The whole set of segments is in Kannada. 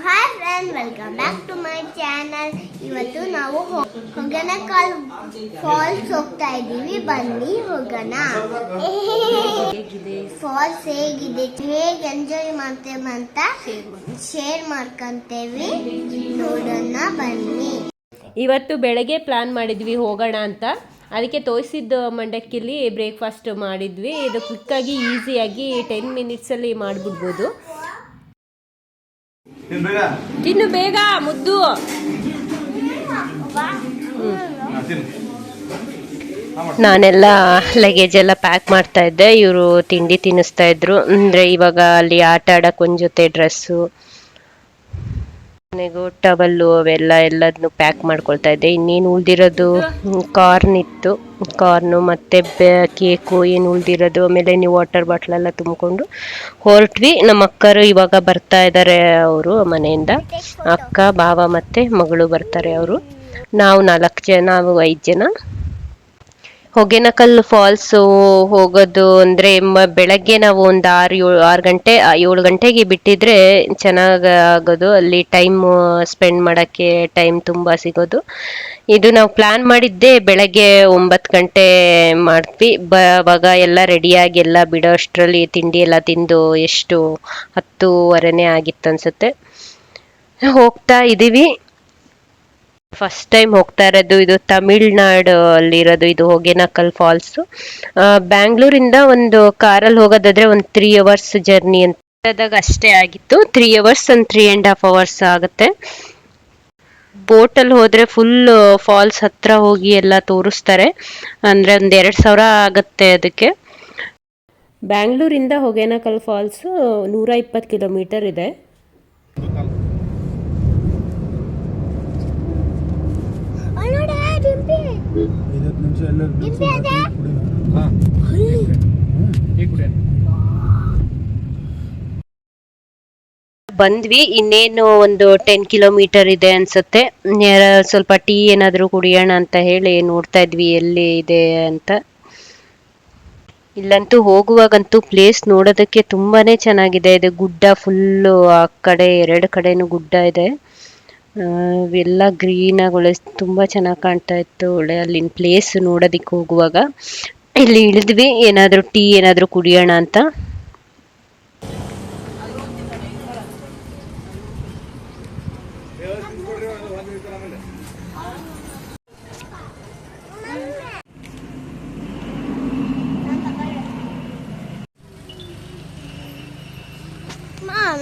Hi friend, welcome back to my channel. ಇವತ್ತು ನಾವು ಹೊಗೇನಕಲ್ ಫಾಲ್ಸ್ ಹೋಗ್ತಾ ಇದ್ದೀವಿ. ಬನ್ನಿ ಹೋಗೋಣ. ಫಾಲ್ಸ್ ಹೇಗಿದೆ, ಹೇಗೆ ಎಂಜಾಯ್ ಮಾಡ್ತೇವೆ ಅಂತ ಶೇರ್ ಮಾಡ್ಕೊಂತೇವೆ. ನೋಡೋಣ ಬನ್ನಿ. ಇವತ್ತು ಬೆಳಗ್ಗೆ ಪ್ಲಾನ್ ಮಾಡಿದ್ವಿ ಹೋಗೋಣ ಅಂತ. ಅದಕ್ಕೆ ತೋರಿಸಿದ್ದ ಮಂಡಕ್ಕಿಲಿ ಬ್ರೇಕ್ಫಾಸ್ಟ್ ಮಾಡಿದ್ವಿ. ಇದು ಕ್ವಿಕ್ಕಾಗಿ ಈಸಿಯಾಗಿ 10 ಮಿನಿಟ್ಸಲ್ಲಿ ಮಾಡಿಬಿಡ್ಬೋದು. ತಿನ್ನು ಬೇಗ ಮುದ್ದು. ನಾನೆಲ್ಲ ಲಗೇಜ್ ಎಲ್ಲ ಪ್ಯಾಕ್ ಮಾಡ್ತಾ ಇದ್ದೆ. ಇವರು ತಿಂಡಿ ತಿನ್ನಿಸ್ತಾ ಇದ್ರು. ಅಂದರೆ ಇವಾಗ ಅಲ್ಲಿ ಆಟ ಆಡೋಕೆ ಒಂದು ಜೊತೆ ಡ್ರೆಸ್ಸು, ಮನೆಗೂ ಟವಲ್ಲು ಎಲ್ಲದನ್ನು ಪ್ಯಾಕ್ ಮಾಡ್ಕೊಳ್ತಾ ಇದ್ದೆ. ಇನ್ನೇನು ಉಳ್ದಿರೋದು ಕಾರ್ನ್ ಇತ್ತು, ಕಾರ್ನು ಮತ್ತು ಕೇಕು ಏನು ಉಳ್ದಿರೋದು. ಆಮೇಲೆ ನೀವು ವಾಟರ್ ಬಾಟ್ಲೆಲ್ಲ ತುಂಬಿಕೊಂಡು ಹೊರಟ್ವಿ. ನಮ್ಮ ಅಕ್ಕರು ಇವಾಗ ಬರ್ತಾ ಇದ್ದಾರೆ. ಅವರು ಮನೆಯಿಂದ ಅಕ್ಕ, ಭಾವ ಮತ್ತು ಮಗಳು ಬರ್ತಾರೆ. ಅವರು ನಾವು 5 ಜನ. ಹೊಗೇನಕಲ್ ಫಾಲ್ಸ್ ಹೋಗೋದು ಅಂದರೆ ಬೆಳಗ್ಗೆ ನಾವು ಒಂದು 7 ಗಂಟೆಗೆ ಬಿಟ್ಟಿದ್ರೆ ಚೆನ್ನಾಗಿ ಆಗೋದು. ಅಲ್ಲಿ ಟೈಮ್ ಸ್ಪೆಂಡ್ ಮಾಡೋಕ್ಕೆ ಟೈಮ್ ತುಂಬ ಸಿಗೋದು. ಇದು ನಾವು ಪ್ಲಾನ್ ಮಾಡಿದ್ದೆ ಬೆಳಗ್ಗೆ 9 ಗಂಟೆ ಮಾಡ್ತೀವಿ. ಅವಾಗ ಎಲ್ಲ ರೆಡಿಯಾಗಿ ಎಲ್ಲ ಬಿಡೋ ಅಷ್ಟರಲ್ಲಿ ತಿಂಡಿ ಎಲ್ಲ ತಿಂದು ಎಷ್ಟು 10:15 ಆಗಿತ್ತು ಅನ್ಸುತ್ತೆ. ಹೋಗ್ತಾ ಇದ್ದೀವಿ. ಫಸ್ಟ್ ಟೈಮ್ ಹೋಗ್ತಾ ಇರೋದು. ಇದು ತಮಿಳ್ನಾಡು ಅಲ್ಲಿರೋದು ಇದು ಹೊಗೇನಕಲ್ ಫಾಲ್ಸು. ಬ್ಯಾಂಗ್ಳೂರಿಂದ ಒಂದು ಕಾರಲ್ಲಿ ಹೋಗೋದಾದ್ರೆ ಒಂದು 3 ಅವರ್ಸ್ ಜರ್ನಿ ಅಂತ ಅಷ್ಟೇ ಆಗಿತ್ತು. 3 ಅವರ್ಸ್ ಒಂದು 3.5 ಅವರ್ಸ್ ಆಗುತ್ತೆ. ಬೋಟಲ್ಲಿ ಹೋದರೆ ಫುಲ್ ಫಾಲ್ಸ್ ಹತ್ರ ಹೋಗಿ ಎಲ್ಲ ತೋರಿಸ್ತಾರೆ. ಅಂದರೆ ಒಂದು 2,000 ಆಗುತ್ತೆ ಅದಕ್ಕೆ. ಬ್ಯಾಂಗ್ಳೂರಿಂದ ಹೊಗೇನಕಲ್ ಫಾಲ್ಸು 120 ಕಿಲೋಮೀಟರ್ ಇದೆ. ಬಂದ್ವಿ. ಇನ್ನೇನು ಒಂದು 10 ಕಿಲೋಮೀಟರ್ ಇದೆ ಅನ್ಸುತ್ತೆ. ಸ್ವಲ್ಪ ಟೀ ಏನಾದರೂ ಕುಡಿಯೋಣ ಅಂತ ಹೇಳಿ ನೋಡ್ತಾ ಇದ್ವಿ ಎಲ್ಲಿ ಇದೆ ಅಂತ. ಇಲ್ಲಂತೂ ಹೋಗುವಾಗಂತೂ ಪ್ಲೇಸ್ ನೋಡೋದಕ್ಕೆ ತುಂಬಾನೇ ಚೆನ್ನಾಗಿದೆ. ಇದು ಗುಡ್ಡ ಫುಲ್ಲು, ಆ ಕಡೆ 2 ಕಡೆನೂ ಗುಡ್ಡ ಇದೆ. ಎಲ್ಲ ಗ್ರೀನಾಗಿ ತುಂಬ ಚೆನ್ನಾಗಿ ಕಾಣ್ತಾ ಇತ್ತು. ಅಲ್ಲಿನ ಪ್ಲೇಸ್ ನೋಡೋದಕ್ಕೆ ಹೋಗುವಾಗ ಇಲ್ಲಿ ಇಳಿದ್ವಿ. ಏನಾದರೂ ಟೀ ಏನಾದರೂ ಕುಡಿಯೋಣ ಅಂತ.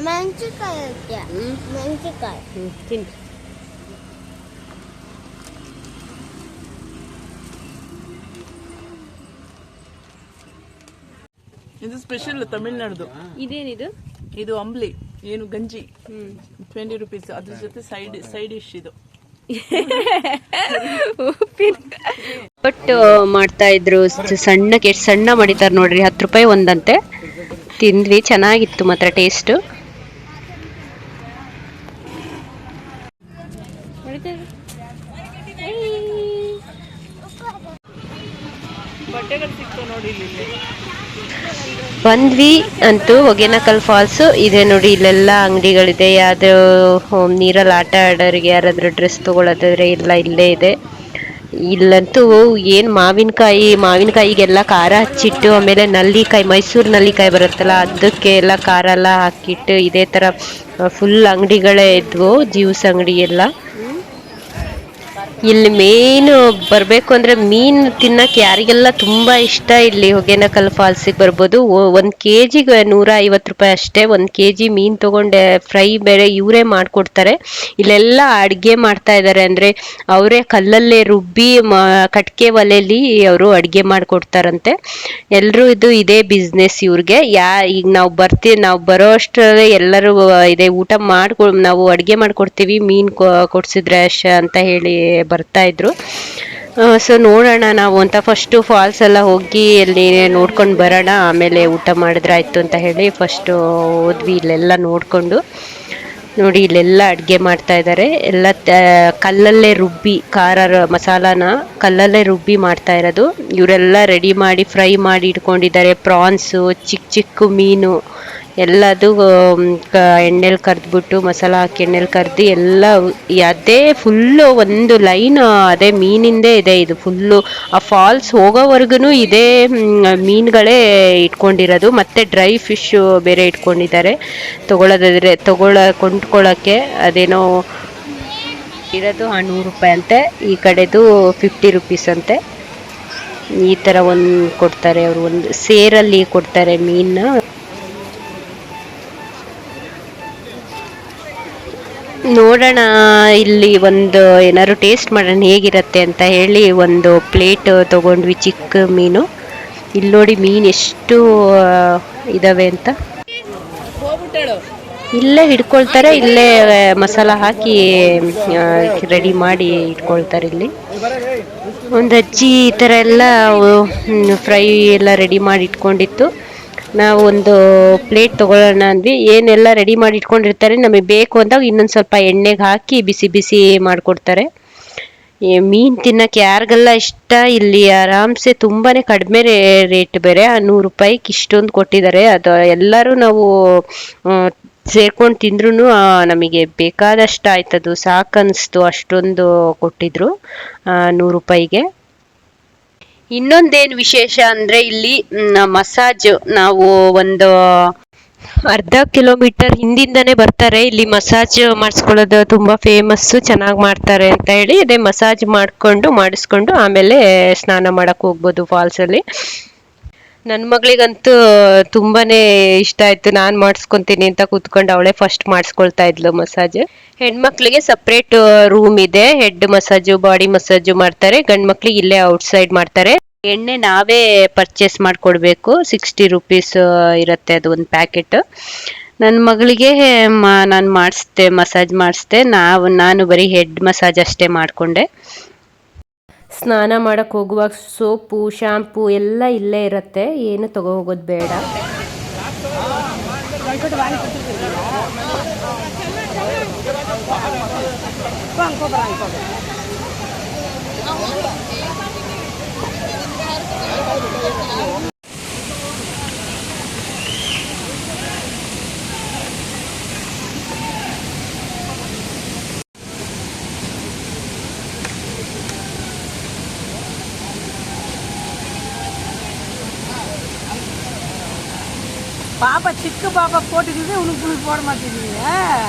ಮೆಣಸಿನಕಾಯಿ ತಿನ್ನಿ. ಇದು ಸ್ಪೆಷಲ್ ತಮಿಳ್ನಾಡ್ದು. ಇದೇನಿದು? ಇದು ಅಂಬ್ಲಿ, ಏನು ಗಂಜಿ, 20 ರೂಪೀಸ್. ಅದ್ರ ಜೊತೆ ಸೈಡ್ ಡಿಶ್ ಇದು. ಬಟ್ ಮಾಡ್ತಾ ಇದ್ರು ಸಣ್ಣಕ್ಕೆ. ಎಷ್ಟು ಸಣ್ಣ ಮಾಡಿದ್ದಾರೆ ನೋಡ್ರಿ. 10 ರೂಪಾಯಿ ಒಂದಂತೆ. ತಿಂದ್ವಿ, ಚೆನ್ನಾಗಿತ್ತು ಮಾತ್ರ ಟೇಸ್ಟ್. ಬಂದ್ವಿ ಅಂತೂ ಹೊಗೇನಕಲ್ ಫಾಲ್ಸು ಇದೆ ನೋಡಿ. ಇಲ್ಲೆಲ್ಲ ಅಂಗಡಿಗಳಿದೆ. ಯಾವ್ದು ನೀರಲ್ಲಿ ಆಟ ಆಡೋರಿಗೆ ಯಾರಾದ್ರೂ ಡ್ರೆಸ್ ತಗೊಳ್ಳೋದಾದ್ರೆ ಎಲ್ಲ ಇಲ್ಲೇ ಇದೆ. ಇಲ್ಲಂತೂ ಏನು ಮಾವಿನಕಾಯಿಗೆಲ್ಲ ಖಾರ ಹಚ್ಚಿಟ್ಟು, ಆಮೇಲೆ ನಲ್ಲಿಕಾಯಿ, ಮೈಸೂರು ನಲ್ಲಿಕಾಯಿ ಬರುತ್ತಲ್ಲ, ಅದಕ್ಕೆ ಎಲ್ಲ ಖಾರ ಎಲ್ಲ ಹಾಕಿಟ್ಟು ಇದೇ ಥರ ಫುಲ್ ಅಂಗಡಿಗಳೇ ಇದ್ವು, ಜ್ಯೂಸ್ ಅಂಗಡಿ ಎಲ್ಲ. ಇಲ್ಲಿ ಮೇನು ಬರಬೇಕು ಅಂದರೆ ಮೀನು ತಿನ್ನಕ್ಕೆ ಯಾರಿಗೆಲ್ಲ ತುಂಬ ಇಷ್ಟ ಇಲ್ಲಿ ಹೊಗೇನಕಲ್ ಫಾಲ್ಸಿಗೆ ಬರ್ಬೋದು. 1 kg 150 ರೂಪಾಯಿ ಅಷ್ಟೇ. 1 kg ಮೀನು ತೊಗೊಂಡೆ ಫ್ರೈ ಬೇರೆ ಇವರೇ ಮಾಡಿಕೊಡ್ತಾರೆ. ಇಲ್ಲೆಲ್ಲ ಅಡುಗೆ ಮಾಡ್ತಾ ಇದ್ದಾರೆ. ಅಂದರೆ ಅವರೇ ಕಲ್ಲಲ್ಲೇ ರುಬ್ಬಿ ಕಟ್ಗೆ ಒಲೆಯಲ್ಲಿ ಅವರು ಅಡುಗೆ ಮಾಡಿಕೊಡ್ತಾರಂತೆ. ಎಲ್ಲರೂ ಇದೇ ಬಿಸ್ನೆಸ್ ಇವ್ರಿಗೆ. ಈಗ ನಾವು ಬರೋ ಅಷ್ಟರಲ್ಲಿ ಎಲ್ಲರೂ ಇದೆ ಊಟ ನಾವು ಅಡುಗೆ ಮಾಡಿಕೊಡ್ತೀವಿ, ಮೀನು ಕೊಡ್ಸಿದ್ರೆ ಅಂತ ಹೇಳಿ ಬರ್ತಾ ಇದ್ರು. ಸೊ ನೋಡೋಣ ನಾವು ಅಂತ ಫಸ್ಟು ಫಾಲ್ಸ್ ಎಲ್ಲ ಹೋಗಿ ಅಲ್ಲಿ ನೋಡ್ಕೊಂಡು ಬರೋಣ, ಆಮೇಲೆ ಊಟ ಮಾಡಿದ್ರೆ ಆಯಿತು ಅಂತ ಹೇಳಿ ಫಸ್ಟು ಹೋದ್ವಿ. ಇಲ್ಲೆಲ್ಲ ನೋಡಿಕೊಂಡು ನೋಡಿ ಇಲ್ಲೆಲ್ಲ ಅಡುಗೆ ಮಾಡ್ತಾ ಇದ್ದಾರೆ. ಎಲ್ಲ ಕಲ್ಲಲ್ಲೇ ರುಬ್ಬಿ ಮಸಾಲಾನ ಕಲ್ಲಲ್ಲೇ ರುಬ್ಬಿ ಮಾಡ್ತಾ ಇರೋದು. ಇವರೆಲ್ಲ ರೆಡಿ ಮಾಡಿ ಫ್ರೈ ಮಾಡಿ ಇಟ್ಕೊಂಡಿದ್ದಾರೆ. ಪ್ರಾನ್ಸು, ಚಿಕ್ಕ ಚಿಕ್ಕ ಮೀನು ಎಲ್ಲದು ಎಣ್ಣೆಲಿ ಕರೆದ್ಬಿಟ್ಟು ಮಸಾಲ ಹಾಕಿ ಎಣ್ಣೆಲಿ ಕರೆದು ಎಲ್ಲ ಅದೇ ಫುಲ್ಲು ಒಂದು ಲೈನ್ ಅದೇ ಮೀನಿಂದೇ ಇದೆ. ಇದು ಫುಲ್ಲು ಆ ಫಾಲ್ಸ್ ಹೋಗೋವರೆಗೂ ಇದೇ ಮೀನುಗಳೇ ಇಟ್ಕೊಂಡಿರೋದು. ಮತ್ತೆ ಡ್ರೈ ಫಿಶ್ ಬೇರೆ ಇಟ್ಕೊಂಡಿದ್ದಾರೆ. ಕೊಂಡ್ಕೊಳ್ಳೋಕ್ಕೆ ಅದೇನೋ ಇರೋದು 100 ರೂಪಾಯಿ ಅಂತೆ, ಈ ಕಡೆದು 50 ರುಪೀಸ್ ಅಂತೆ. ಈ ಥರ ಒಂದು ಕೊಡ್ತಾರೆ ಅವರು, ಒಂದು ಸೇರಲ್ಲಿ ಕೊಡ್ತಾರೆ ಮೀನ್ನ. ನೋಡೋಣ ಇಲ್ಲಿ ಒಂದು ಏನಾದ್ರು ಟೇಸ್ಟ್ ಮಾಡೋಣ ಹೇಗಿರುತ್ತೆ ಅಂತ ಹೇಳಿ ಒಂದು ಪ್ಲೇಟ್ ತಗೊಂಡ್ವಿ ಚಿಕ್ಕ ಮೀನು. ಇಲ್ಲಿ ನೋಡಿ ಮೀನು ಎಷ್ಟು ಇದಾವೆ ಅಂತ. ಇಲ್ಲೇ ಹಿಡ್ಕೊಳ್ತಾರೆ, ಇಲ್ಲೇ ಮಸಾಲ ಹಾಕಿ ರೆಡಿ ಮಾಡಿ ಇಟ್ಕೊಳ್ತಾರೆ. ಇಲ್ಲಿ ಒಂದು ಅಜ್ಜಿ ಈ ಥರ ಎಲ್ಲ ಫ್ರೈ ಎಲ್ಲ ರೆಡಿ ಮಾಡಿ ಇಟ್ಕೊಂಡಿತ್ತು. ನಾವು ಒಂದು ಪ್ಲೇಟ್ ತೊಗೊಳ್ಳೋಣ ಅಂದ್ವಿ. ಏನೆಲ್ಲ ರೆಡಿ ಮಾಡಿ ಇಟ್ಕೊಂಡಿರ್ತಾರೆ, ನಮಗೆ ಬೇಕು ಅಂದಾಗ ಇನ್ನೊಂದು ಸ್ವಲ್ಪ ಎಣ್ಣೆಗೆ ಹಾಕಿ ಬಿಸಿ ಬಿಸಿ ಮಾಡಿಕೊಡ್ತಾರೆ. ಮೀನು ತಿನ್ನೋಕ್ಕೆ ಯಾರಿಗೆಲ್ಲ ಇಷ್ಟ, ಇಲ್ಲಿ ಆರಾಮ್ಸೆ ತುಂಬಾ ಕಡಿಮೆ ರೇಟ್ ಬೇರೆ. 100 ರೂಪಾಯಿಗೆ ಇಷ್ಟೊಂದು ಕೊಟ್ಟಿದ್ದಾರೆ. ಅದು ಎಲ್ಲರೂ ನಾವು ಸೇರ್ಕೊಂಡು ತಿಂದ್ರೂ ನಮಗೆ ಬೇಕಾದಷ್ಟು ಆಯ್ತದು, ಸಾಕನ್ನಿಸ್ತು, ಅಷ್ಟೊಂದು ಕೊಟ್ಟಿದ್ರು 100 ರೂಪಾಯಿಗೆ. ಇನ್ನೊಂದೇನು ವಿಶೇಷ ಅಂದರೆ ಇಲ್ಲಿ ಮಸಾಜ್, ನಾವು ಒಂದು ಅರ್ಧ ಕಿಲೋಮೀಟರ್ ಹಿಂದಿಂದನೇ ಬರ್ತಾರೆ ಇಲ್ಲಿ ಮಸಾಜ್ ಮಾಡಿಸ್ಕೊಳ್ಳೋದು. ತುಂಬ ಫೇಮಸ್ಸು, ಚೆನ್ನಾಗಿ ಮಾಡ್ತಾರೆ ಅಂತ ಹೇಳಿ ಅದೇ ಮಸಾಜ್ ಮಾಡಿಸ್ಕೊಂಡು ಆಮೇಲೆ ಸ್ನಾನ ಮಾಡಕ್ಕೆ ಹೋಗ್ಬೋದು ಫಾಲ್ಸಲ್ಲಿ. ನನ್ನ ಮಗಳಿಗಂತೂ ತುಂಬಾ ಇಷ್ಟ ಆಯಿತು. ನಾನು ಮಾಡಿಸ್ಕೊತೀನಿ ಅಂತ ಕೂತ್ಕೊಂಡು ಅವಳೇ ಫಸ್ಟ್ ಮಾಡಿಸ್ಕೊಳ್ತಾ ಇದ್ಲು ಮಸಾಜ್. ಹೆಣ್ಮಕ್ಳಿಗೆ ಸಪ್ರೇಟ್ ರೂಮ್ ಇದೆ, ಹೆಡ್ ಮಸಾಜು ಬಾಡಿ ಮಸಾಜು ಮಾಡ್ತಾರೆ. ಗಂಡು ಮಕ್ಳಿಗೆ ಇಲ್ಲೇ ಔಟ್ಸೈಡ್ ಮಾಡ್ತಾರೆ. ಎಣ್ಣೆ ನಾವೇ ಪರ್ಚೇಸ್ ಮಾಡಿಕೊಡ್ಬೇಕು, 60 ರುಪೀಸ್ ಇರುತ್ತೆ ಅದು ಒಂದು ಪ್ಯಾಕೆಟ್. ನನ್ನ ಮಗಳಿಗೆ ನಾನು ಮಸಾಜ್ ಮಾಡಿಸ್ದೆ. ನಾನು ಬರೀ ಹೆಡ್ ಮಸಾಜ್ ಅಷ್ಟೇ ಮಾಡಿಕೊಂಡೆ. ಸ್ನಾನ ಮಾಡಕ್ಕೆ ಹೋಗುವಾಗ ಸೋಪು ಶಾಂಪೂ ಎಲ್ಲ ಇಲ್ಲೇ ಇರುತ್ತೆ, ಏನು ತಗೋ ಹೋಗೋದು ಬೇಡ. ಪಾಪ ಚಿಕ್ಕ ಪಾಪ போட்டுக்கிது உனக்கு போட மாட்டேங்கிறீங்க.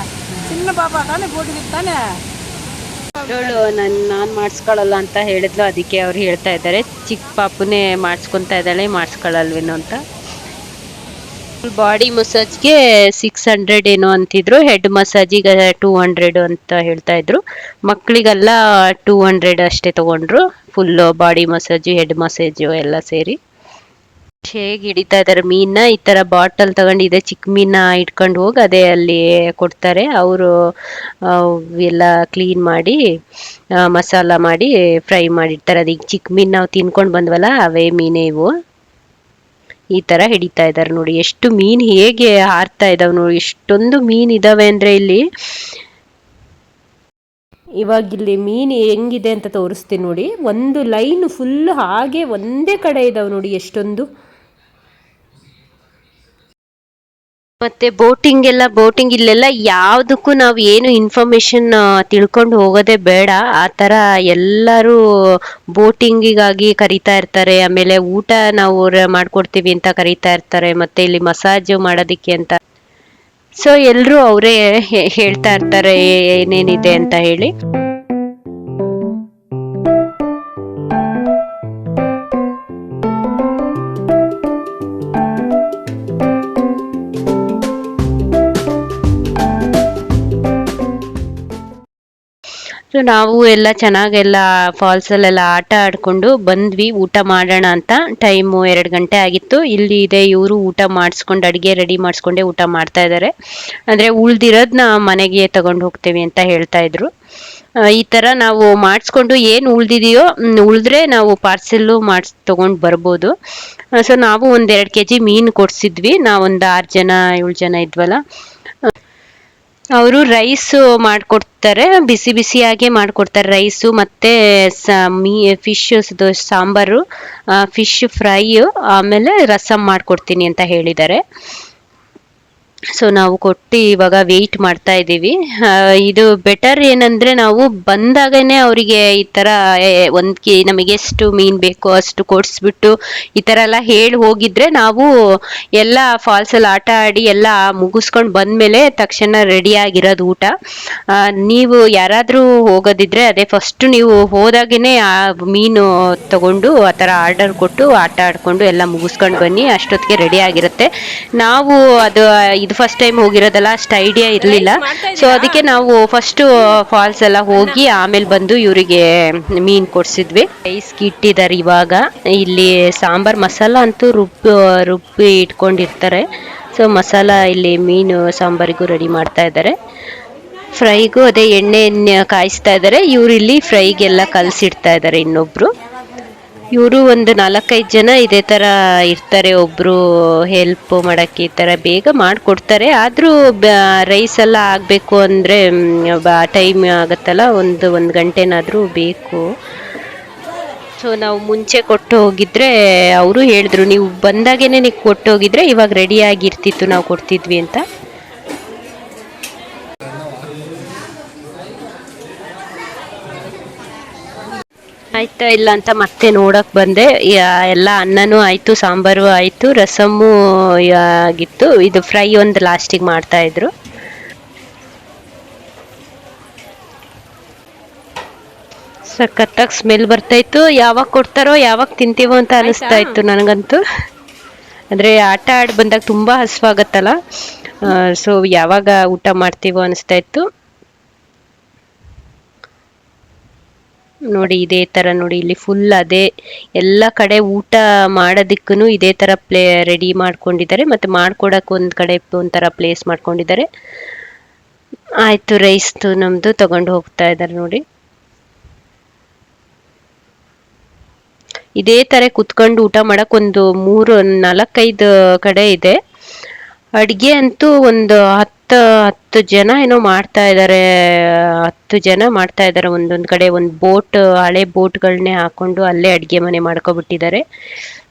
ಚಿನ್ನ ಪಾಪ ತಾನೇ போட்டுக்கிது ತಾನೇ. ನಾನು ಮಾಡಿಸ್ಕೊಳ್ಳಲ್ಲ ಅಂತ ಹೇಳಿದ್ಲು, ಅದಕ್ಕೆ ಅವ್ರು ಹೇಳ್ತಾ ಇದ್ದಾರೆ ಚಿಕ್ಕ ಪಾಪುನೇ ಮಾಡಿಸ್ಕೊತಾ ಇದ್ದಾಳೆ, ಮಾಡಿಸ್ಕೊಳ್ಳಲ್ವೇನೋ ಅಂತ. ಬಾಡಿ ಮಸಾಜ್ಗೆ 600 ಏನೋ ಅಂತಿದ್ರು, ಹೆಡ್ ಮಸಾಜಿಗೆ 200 ಅಂತ ಹೇಳ್ತಾ ಇದ್ರು. ಮಕ್ಕಳಿಗೆಲ್ಲ 200 ಅಷ್ಟೇ ತಗೊಂಡ್ರು, full body massage head massage ಎಲ್ಲ ಸೇರಿ. ಹೇಗೆ ಹಿಡಿತಾ ಇದ್ದಾರೆ ಮೀನ, ಈ ತರ ಬಾಟಲ್ ತಗೊಂಡಿದೆ, ಚಿಕ್ಕ ಮೀನ ಇಟ್ಕೊಂಡು ಹೋಗಿ ಅದೇ ಅಲ್ಲಿ ಕೊಡ್ತಾರೆ. ಅವರು ಎಲ್ಲ ಕ್ಲೀನ್ ಮಾಡಿ ಮಸಾಲ ಮಾಡಿ ಫ್ರೈ ಮಾಡಿರ್ತಾರೆ. ಅದೀಗ ಚಿಕ್ಕ ಮೀನು ನಾವು ತಿನ್ಕೊಂಡು ಬಂದ್ವಲ್ಲ, ಅವೇ ಮೀನೇ ಇವು. ಈ ತರ ಹಿಡಿತಾ ಇದ್ದಾರೆ ನೋಡಿ. ಎಷ್ಟು ಮೀನು ಹೇಗೆ ಹಾರ್ತಾ ಇದಾವೆ ನೋಡಿ, ಎಷ್ಟೊಂದು ಮೀನ್ ಇದಾವೆ ಅಂದ್ರೆ ಇಲ್ಲಿ. ಇವಾಗ ಇಲ್ಲಿ ಮೀನು ಹೆಂಗಿದೆ ಅಂತ ತೋರಿಸ್ತೀನಿ ನೋಡಿ. ಒಂದು ಲೈನ್ ಫುಲ್ ಹಾಗೆ ಒಂದೇ ಕಡೆ ಇದಾವೆ ನೋಡಿ, ಎಷ್ಟೊಂದು. ಮತ್ತೆ ಬೋಟಿಂಗ್ ಇಲ್ಲೆಲ್ಲ ಯಾವುದಕ್ಕೂ ನಾವು ಏನು ಇನ್ಫಾರ್ಮೇಶನ್ ತಿಳ್ಕೊಂಡು ಹೋಗೋದೇ ಬೇಡ. ಆ ಥರ ಎಲ್ಲರೂ ಬೋಟಿಂಗಿಗಾಗಿ ಕರಿತಾ ಇರ್ತಾರೆ. ಆಮೇಲೆ ಊಟ ನಾವು ಮಾಡ್ಕೊಡ್ತೀವಿ ಅಂತ ಕರಿತಾ ಇರ್ತಾರೆ. ಮತ್ತೆ ಇಲ್ಲಿ ಮಸಾಜ್ ಮಾಡೋದಕ್ಕೆ ಅಂತ. ಸೊ ಎಲ್ಲರೂ ಅವರೇ ಹೇಳ್ತಾ ಇರ್ತಾರೆ ಏನೇನಿದೆ ಅಂತ ಹೇಳಿ. ನಾವು ಎಲ್ಲ ಚೆನ್ನಾಗೆಲ್ಲ ಫಾಲ್ಸಲ್ಲೆಲ್ಲ ಆಟ ಆಡ್ಕೊಂಡು ಬಂದ್ವಿ. ಊಟ ಮಾಡೋಣ ಅಂತ ಟೈಮು 2 ಗಂಟೆ ಆಗಿತ್ತು. ಇಲ್ಲಿ ಇದೆ, ಇವರು ಊಟ ಮಾಡಿಸ್ಕೊಂಡು ಅಡುಗೆ ರೆಡಿ ಮಾಡಿಸ್ಕೊಂಡೆ ಊಟ ಮಾಡ್ತಾ ಇದ್ದಾರೆ. ಅಂದರೆ ಉಳ್ದಿರೋದನ್ನ ಮನೆಗೆ ತಗೊಂಡು ಹೋಗ್ತೇವೆ ಅಂತ ಹೇಳ್ತಾ ಇದ್ರು. ಈ ಥರ ನಾವು ಮಾಡಿಸ್ಕೊಂಡು ಏನು ಉಳಿದ್ರೆ ನಾವು ಪಾರ್ಸೆಲ್ಲು ತಗೊಂಡು ಬರ್ಬೋದು. ಸೊ ನಾವು ಒಂದು 2 kg ಮೀನು ಕೊಡಿಸಿದ್ವಿ. ನಾವೊಂದು 6 ಜನ 7 ಜನ ಇದ್ವಲ್ಲ. ಅವರು ರೈಸು ಮಾಡಿಕೊಡ್ತಾರೆ, ಬಿಸಿ ಬಿಸಿಯಾಗೆ ಮಾಡಿಕೊಡ್ತಾರೆ ರೈಸು ಮತ್ತು ಫಿಶ್ ಸಾಂಬಾರು, ಫಿಶ್ ಫ್ರೈ, ಆಮೇಲೆ ರಸಮ್ ಮಾಡಿಕೊಡ್ತೀನಿ ಅಂತ ಹೇಳಿದ್ದಾರೆ. ಸೊ ನಾವು ಕೊಟ್ಟು ಇವಾಗ ವೆಯ್ಟ್ ಮಾಡ್ತಾ ಇದ್ದೀವಿ. ಇದು ಬೆಟರ್ ಏನಂದ್ರೆ ನಾವು ಬಂದಾಗನೇ ಅವರಿಗೆ ಈ ಥರ ನಮಗೆ ಎಷ್ಟು ಮೀನು ಬೇಕೋ ಅಷ್ಟು ಕೊಡಿಸ್ಬಿಟ್ಟು ಈ ಥರ ಎಲ್ಲ ಹೇಳಿ ಹೋಗಿದ್ರೆ ನಾವು ಎಲ್ಲ ಫಾಲ್ಸಲ್ಲಿ ಆಟ ಆಡಿ ಎಲ್ಲ ಮುಗಿಸ್ಕೊಂಡು ಬಂದಮೇಲೆ ತಕ್ಷಣ ರೆಡಿಯಾಗಿರೋದು ಊಟ. ನೀವು ಯಾರಾದರೂ ಹೋಗೋದಿದ್ರೆ ಅದೇ ಫಸ್ಟು ನೀವು ಹೋದಾಗೇ ಆ ಮೀನು ತಗೊಂಡು ಆ ಥರ ಆರ್ಡರ್ ಕೊಟ್ಟು ಆಟ ಆಡಿಕೊಂಡು ಎಲ್ಲ ಮುಗಿಸ್ಕೊಂಡು ಬನ್ನಿ, ಅಷ್ಟೊತ್ತಿಗೆ ರೆಡಿ ಆಗಿರುತ್ತೆ. ನಾವು ಇದು ಫಸ್ಟ್ ಟೈಮ್ ಹೋಗಿರೋದಲ್ಲ, ಅಷ್ಟು ಐಡಿಯಾ ಇರಲಿಲ್ಲ. ಸೊ ಅದಕ್ಕೆ ನಾವು ಫಸ್ಟು ಫಾಲ್ಸ್ ಎಲ್ಲ ಹೋಗಿ ಆಮೇಲೆ ಬಂದು ಇವರಿಗೆ ಮೀನು ಕೊಡಿಸಿದ್ವಿ. ರೈಸ್ಗೆ ಇಟ್ಟಿದ್ದಾರೆ ಇವಾಗ. ಇಲ್ಲಿ ಸಾಂಬಾರ್ ಮಸಾಲ ಅಂತೂ ರುಬ್ಬಿ ಇಟ್ಕೊಂಡಿರ್ತಾರೆ. ಸೊ ಮಸಾಲ ಇಲ್ಲಿ ಮೀನು ಸಾಂಬಾರಿಗೂ ರೆಡಿ ಮಾಡ್ತಾ ಇದ್ದಾರೆ. ಫ್ರೈಗೂ ಅದೇ ಎಣ್ಣೆ ಕಾಯಿಸ್ತಾ ಇದ್ದಾರೆ. ಇವರು ಇಲ್ಲಿ ಫ್ರೈಗೆಲ್ಲ ಕಲಸಿಡ್ತಾ ಇದ್ದಾರೆ ಇನ್ನೊಬ್ರು. ಇವರು ಒಂದು 4-5 ಜನ ಇದೇ ಥರ ಇರ್ತಾರೆ. ಒಬ್ಬರು ಹೆಲ್ಪ್ ಮಾಡೋಕ್ಕೆ ಈ ಥರ ಬೇಗ ಮಾಡಿಕೊಡ್ತಾರೆ. ಆದರೂ ರೈಸ್ ಎಲ್ಲ ಆಗಬೇಕು ಅಂದರೆ ಟೈಮ್ ಆಗುತ್ತಲ್ಲ, ಒಂದು ಗಂಟೆನಾದರೂ ಬೇಕು. ಸೊ ನಾವು ಮುಂಚೆ ಕೊಟ್ಟು ಹೋಗಿದ್ರೆ ಅವರು ಹೇಳಿದ್ರು, ನೀವು ಬಂದಾಗೇ ನೀವು ಕೊಟ್ಟು ಹೋಗಿದ್ರೆ ಇವಾಗ ರೆಡಿಯಾಗಿರ್ತಿತ್ತು, ನಾವು ಕೊಡ್ತಿದ್ವಿ ಅಂತ. ಆಯ್ತಾ ಇಲ್ಲ ಅಂತ ಮತ್ತೆ ನೋಡಕ್ ಬಂದೆ. ಎಲ್ಲ ಅನ್ನನೂ ಆಯ್ತು, ಸಾಂಬಾರು ಆಯ್ತು, ರಸಮ್ಮು ಆಗಿತ್ತು. ಇದು ಫ್ರೈ ಒಂದು ಲಾಸ್ಟಿಗೆ ಮಾಡ್ತಾ ಇದ್ರು. ಸಖತ್ತಾಗಿ ಸ್ಮೆಲ್ ಬರ್ತಾ ಇತ್ತು. ಯಾವಾಗ ಕೊಡ್ತಾರೋ ಯಾವಾಗ ತಿಂತೀವೋ ಅಂತ ಅನಿಸ್ತಾ ಇತ್ತು ನನಗಂತೂ. ಅಂದರೆ ಆಟ ಆಡಿ ಬಂದಾಗ ತುಂಬ ಹಸುವಾಗತ್ತಲ್ಲ, ಸೊ ಯಾವಾಗ ಊಟ ಮಾಡ್ತೀವೋ ಅನಿಸ್ತಾ ಇತ್ತು. ನೋಡಿ ಇದೇ ಥರ ನೋಡಿ, ಇಲ್ಲಿ ಫುಲ್ ಅದೇ ಎಲ್ಲ ಕಡೆ ಊಟ ಮಾಡೋದಕ್ಕೂ ಇದೇ ಥರ ರೆಡಿ ಮಾಡ್ಕೊಂಡಿದ್ದಾರೆ. ಮತ್ತು ಮಾಡ್ಕೊಡಕ್ಕೆ ಒಂದು ಕಡೆ ಒಂಥರ ಪ್ಲೇಸ್ ಮಾಡ್ಕೊಂಡಿದ್ದಾರೆ. ಆಯಿತು, ರೈಸ್ದು ನಮ್ಮದು ತಗೊಂಡು ಹೋಗ್ತಾ ಇದ್ದಾರೆ ನೋಡಿ. ಇದೇ ಥರ ಕುತ್ಕೊಂಡು ಊಟ ಮಾಡೋಕೆ ಒಂದು 4-5 ಕಡೆ ಇದೆ. ಅಡುಗೆ ಅಂತೂ ಒಂದು 10 ಜನ ಏನೋ ಮಾಡ್ತಾ ಇದ್ದಾರೆ. 10 ಜನ ಮಾಡ್ತಾ ಇದ್ದಾರೆ. ಒಂದೊಂದು ಕಡೆ ಒಂದು ಬೋಟ್, ಹಳೆ ಬೋಟ್ಗಳನ್ನೇ ಹಾಕೊಂಡು ಅಲ್ಲೇ ಅಡುಗೆ ಮನೆ ಮಾಡ್ಕೊಬಿಟ್ಟಿದ್ದಾರೆ.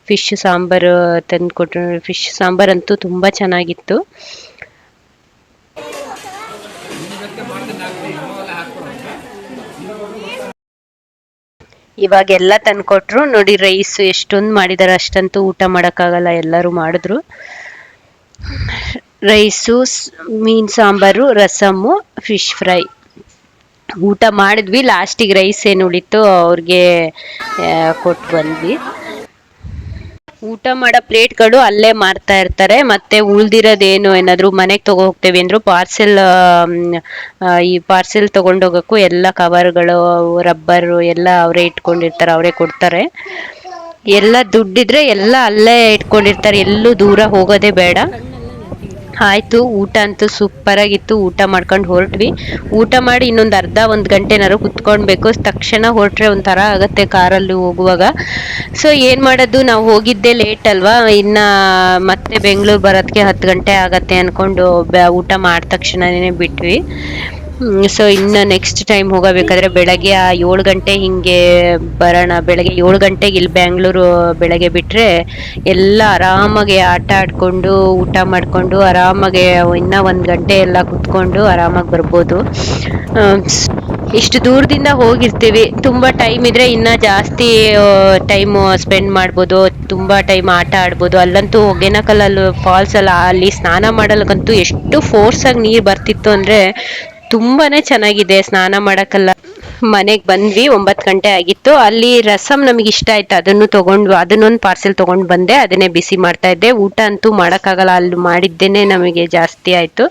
ಫಿಶ್ ಸಾಂಬಾರು ತಂದುಕೊಟ್ರು. ಫಿಶ್ ಸಾಂಬಾರು ಅಂತೂ ತುಂಬ ಚೆನ್ನಾಗಿತ್ತು. ಇವಾಗೆಲ್ಲ ತಂದುಕೊಟ್ರು ನೋಡಿ. ರೈಸ್ ಎಷ್ಟೊಂದು ಮಾಡಿದ್ದಾರೆ, ಅಷ್ಟಂತೂ ಊಟ ಮಾಡೋಕ್ಕಾಗಲ್ಲ, ಎಲ್ಲರೂ ಮಾಡಿದ್ರು. ರೈಸು, ಮೀನು ಸಾಂಬಾರು, ರಸಮ್ಮು, ಫಿಶ್ ಫ್ರೈ ಊಟ ಮಾಡಿದ್ವಿ. ಲಾಸ್ಟಿಗೆ ರೈಸ್ ಏನು ಉಳಿತು ಅವ್ರಿಗೆ ಕೊಟ್ಟು ಬಂದ್ವಿ. ಊಟ ಮಾಡೋ ಪ್ಲೇಟ್ಗಳು ಅಲ್ಲೇ ಮಾರ್ತಾ ಇರ್ತಾರೆ. ಮತ್ತು ಉಳ್ದಿರೋದೇನು ಏನಾದರೂ ಮನೆಗೆ ತಗೋ ಹೋಗ್ತೇವೆ ಅಂದರು ಈ ಪಾರ್ಸೆಲ್ ತೊಗೊಂಡೋಗೋಕ್ಕೂ ಎಲ್ಲ ಕವರ್ಗಳು, ರಬ್ಬರು ಎಲ್ಲ ಅವರೇ ಇಟ್ಕೊಂಡಿರ್ತಾರೆ, ಅವರೇ ಕೊಡ್ತಾರೆ. ಎಲ್ಲ ದುಡ್ಡಿದ್ರೆ ಎಲ್ಲ ಅಲ್ಲೇ ಇಟ್ಕೊಂಡಿರ್ತಾರೆ, ಎಲ್ಲೂ ದೂರ ಹೋಗೋದೇ ಬೇಡ. ಆಯಿತು, ಊಟ ಅಂತೂ ಸೂಪರಾಗಿತ್ತು. ಊಟ ಮಾಡ್ಕೊಂಡು ಹೊರಟ್ವಿ. ಊಟ ಮಾಡಿ ಇನ್ನೊಂದು ಒಂದು ಗಂಟೆನಾರು ಕುತ್ಕೊಳ್ಬೇಕು. ತಕ್ಷಣ ಹೊರಟ್ರೆ ಒಂಥರ ಆಗುತ್ತೆ ಕಾರಲ್ಲಿ ಹೋಗುವಾಗ. ಸೊ ಏನು ಮಾಡೋದು, ನಾವು ಹೋಗಿದ್ದೆ ಲೇಟ್ ಅಲ್ವಾ, ಇನ್ನು ಮತ್ತೆ ಬೆಂಗಳೂರು ಬರೋದಕ್ಕೆ 10 ಗಂಟೆ ಆಗತ್ತೆ ಅಂದ್ಕೊಂಡು ಊಟ ಮಾಡಿದ ತಕ್ಷಣನೇ ಬಿಟ್ವಿ. ಸೊ ಇನ್ನು ನೆಕ್ಸ್ಟ್ ಟೈಮ್ ಹೋಗಬೇಕಾದ್ರೆ ಬೆಳಗ್ಗೆ 7 ಗಂಟೆ ಹಿಂಗೆ ಬರೋಣ. ಬೆಳಗ್ಗೆ 7 ಗಂಟೆಗೆ ಇಲ್ಲಿ ಬ್ಯಾಂಗ್ಳೂರು ಬೆಳಗ್ಗೆ ಬಿಟ್ಟರೆ ಎಲ್ಲ ಆರಾಮಾಗಿ ಆಟ ಆಡಿಕೊಂಡು ಊಟ ಮಾಡಿಕೊಂಡು ಆರಾಮಾಗಿ ಇನ್ನೂ 1 ಗಂಟೆ ಎಲ್ಲ ಕುತ್ಕೊಂಡು ಆರಾಮಾಗಿ ಬರ್ಬೋದು. ಇಷ್ಟು ದೂರದಿಂದ ಹೋಗಿರ್ತೀವಿ, ತುಂಬ ಟೈಮ್ ಇದ್ದರೆ ಇನ್ನೂ ಜಾಸ್ತಿ ಟೈಮು ಸ್ಪೆಂಡ್ ಮಾಡ್ಬೋದು, ತುಂಬ ಟೈಮ್ ಆಟ ಆಡ್ಬೋದು. ಅಲ್ಲಂತೂ ಹೊಗೇನಕಲ್ಲಲ್ಲಿ ಫಾಲ್ಸಲ್ಲ, ಅಲ್ಲಿ ಸ್ನಾನ ಮಾಡಲಿಕ್ಕಂತೂ ಎಷ್ಟು ಫೋರ್ಸಾಗಿ ನೀರು ಬರ್ತಿತ್ತು ಅಂದರೆ ತುಂಬಾ ಚೆನ್ನಾಗಿದೆ ಸ್ನಾನ ಮಾಡೋಕ್ಕೆಲ್ಲ. ಮನೆಗೆ ಬಂದ್ವಿ, 9 ಗಂಟೆ ಆಗಿತ್ತು. ಅಲ್ಲಿ ರಸಮ್ ನಮಗೆ ಇಷ್ಟ ಆಯ್ತು, ಅದನ್ನೊಂದು ಪಾರ್ಸೆಲ್ ತೊಗೊಂಡು ಬಂದೆ. ಅದನ್ನೇ ಬಿಸಿ ಮಾಡ್ತಾ ಇದ್ದೆ. ಊಟ ಅಂತೂ ಮಾಡೋಕ್ಕಾಗಲ್ಲ, ಅಲ್ಲಿ ಮಾಡಿದ್ದೇನೆ ನಮಗೆ ಜಾಸ್ತಿ ಆಯಿತು.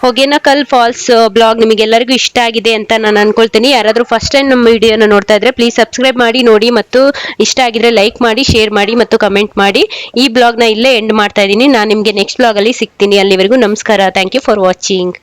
ಹೊಗೇನಕಲ್ ಫಾಲ್ಸ್ ಬ್ಲಾಗ್ ನಿಮಗೆಲ್ಲರಿಗೂ ಇಷ್ಟ ಆಗಿದೆ ಅಂತ ನಾನು ಅನ್ಕೊಳ್ತೀನಿ. ಯಾರಾದರೂ ಫಸ್ಟ್ ಟೈಮ್ ನಮ್ಮ ವಿಡಿಯೋನ ನೋಡ್ತಾ ಇದ್ರೆ ಪ್ಲೀಸ್ ಸಬ್ಸ್ಕ್ರೈಬ್ ಮಾಡಿ ನೋಡಿ, ಮತ್ತು ಇಷ್ಟ ಆಗಿದ್ರೆ ಲೈಕ್ ಮಾಡಿ, ಶೇರ್ ಮಾಡಿ ಮತ್ತು ಕಮೆಂಟ್ ಮಾಡಿ. ಈ ಬ್ಲಾಗ್ನ ಇಲ್ಲೇ ಎಂಡ್ ಮಾಡ್ತಾ ಇದ್ದೀನಿ. ನಾನು ನಿಮಗೆ ನೆಕ್ಸ್ಟ್ ಬ್ಲಾಗಲ್ಲಿ ಸಿಗ್ತೀನಿ. ಅಲ್ಲಿವರೆಗೂ ನಮಸ್ಕಾರ. Thank you for watching.